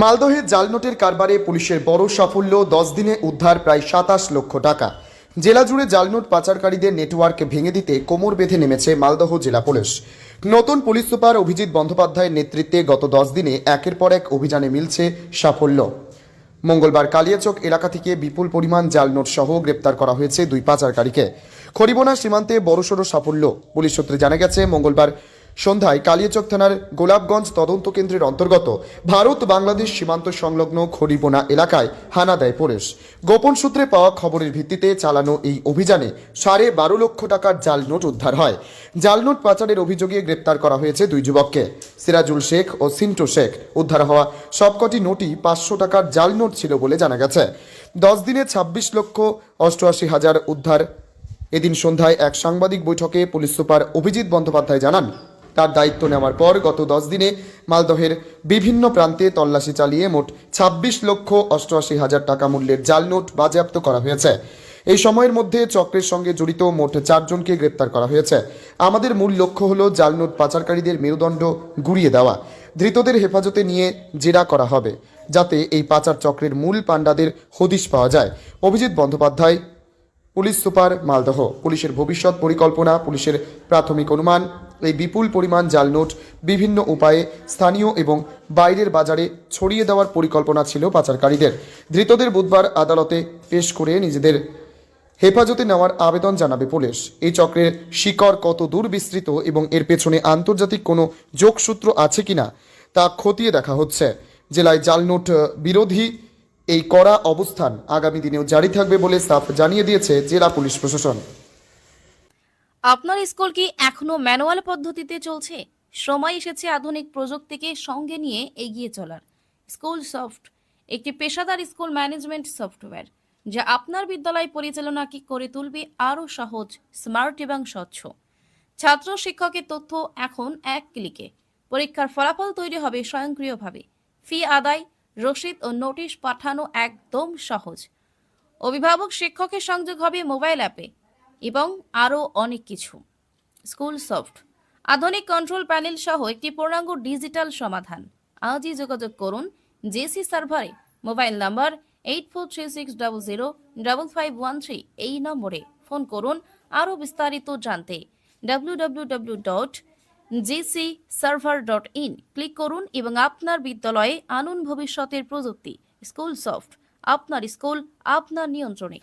মালদহে জাল নোটের কারবারে পুলিশের বড় সাফল্য, 10 দিনে উদ্ধার প্রায় 27 লক্ষ টাকা। জেলা জুড়ে জাল নোট পাচারকারীদের নেটওয়ার্ক ভেঙে দিতে কোমর বেঁধে নেমেছে মালদহ জেলা পুলিশ। নতুন পুলিশ সুপার অভিজিৎ বন্দ্যোপাধ্যায়ের নেতৃত্বে গত 10 দিনে একের পর এক অভিযানে মিলছে সাফল্য। মঙ্গলবার কালিয়াচক এলাকা থেকে বিপুল পরিমাণ জাল নোট সহ গ্রেপ্তার করা হয়েছে 2 পাচারকারীকে। খড়িবোনা সীমান্তে বড়সড় সাফল্য। পুলিশ সূত্রে জানা গেছে, মঙ্গলবার সন্ধ্যায় কালিয়াচক থানার গোলাপগঞ্জ তদন্ত কেন্দ্রের অন্তর্গত ভারত বাংলাদেশ সীমান্ত সংলগ্ন খড়িবোনা এলাকায় হানা দেয় পুলিশ। গোপন সূত্রে পাওয়া খবরের ভিত্তিতে চালানো এই অভিযানে 12.5 লক্ষ টাকার জাল নোট উদ্ধার হয়। জাল নোট পাচারের অভিযোগে গ্রেপ্তার করা হয়েছে 2 যুবককে, সিরাজুল শেখ ও সিন্টু শেখ। উদ্ধার হওয়া সবকটি নোটই 500 টাকার জাল নোট ছিল বলে জানা গেছে। 10 দিনে 26 লক্ষ 88 হাজার উদ্ধার। এদিন সন্ধ্যায় এক সাংবাদিক বৈঠকে পুলিশ সুপার অভিজিৎ বন্দ্যোপাধ্যায় জানান, তার দায়িত্ব নেওয়ার পর গত 10 দিনে মালদহের বিভিন্ন প্রান্তে তল্লাশি চালিয়ে মোট 26 লক্ষ 88 হাজার টাকা মূল্যের জাল নোট বাজেয়াপ্ত করা হয়েছে। এই সময়ের মধ্যে চক্রের সঙ্গে জড়িত মোট 4 জনকে গ্রেপ্তার করা হয়েছে। আমাদের মূল লক্ষ্য হলো জাল নোট পাচারকারীদের মেরুদণ্ড গুঁড়িয়ে দেওয়া। ধৃতদের হেফাজতে নিয়ে জেরা করা হবে, যাতে এই পাচার চক্রের মূল পাণ্ডাদের হদিশ পাওয়া যায়। Abhijit Bandyopadhyay, police super, Malda. পুলিশের ভবিষ্যৎ পরিকল্পনা। পুলিশের প্রাথমিক অনুমান, এই বিপুল পরিমাণ জাল নোট বিভিন্ন উপায়ে স্থানীয় এবং বাইরের বাজারে ছড়িয়ে দেওয়ার পরিকল্পনা ছিল পাচারকারীদের। ধৃতদের বুধবার আদালতে পেশ করে নিজেদের হেফাজতে নেওয়ার আবেদন জানাবে পুলিশ। এই চক্রের শিকড় কত দূর বিস্তৃত এবং এর পেছনে আন্তর্জাতিক কোনো যোগসূত্র আছে কিনা তা খতিয়ে দেখা হচ্ছে। জেলায় জাল নোট বিরোধী এই কড়া অবস্থান আগামী দিনেও জারি থাকবে বলে সাফ জানিয়ে দিয়েছে জেলা পুলিশ প্রশাসন। আপনার স্কুল কি এখনো ম্যানুয়াল পদ্ধতিতে চলছে? সময় এসেছে আধুনিক প্রযুক্তিকে সঙ্গে নিয়ে এগিয়ে চলার। স্কুল সফট একটি পেশাদার স্কুল ম্যানেজমেন্ট সফটওয়্যার, যা আপনার বিদ্যালয় পরিচালনাকে করে তুলবে আরও সহজ, স্মার্ট এবং স্বচ্ছ। ছাত্র শিক্ষকের তথ্য এখন এক ক্লিকে। পরীক্ষার ফলাফল তৈরি হবে স্বয়ংক্রিয়ভাবে। ফি আদায়, রসিদ ও নোটিশ পাঠানো একদম সহজ। অভিভাবক শিক্ষকের সংযোগ হবে মোবাইল অ্যাপে এবং আরও অনেক কিছু। স্কুল সফট আধুনিক কন্ট্রোল প্যানেল সহ একটি পূর্ণাঙ্গ ডিজিটাল সমাধান। আজই যোগাযোগ করুন জেসি সার্ভারে। মোবাইল নাম্বার 8436005513 এই নম্বরে ফোন করুন আরও বিস্তারিত জানতে। www.jcserver.in ক্লিক করুন এবং আপনার বিদ্যালয়ে আনুন ভবিষ্যতের প্রযুক্তি। স্কুল সফট, আপনার স্কুল আপনার নিয়ন্ত্রণে।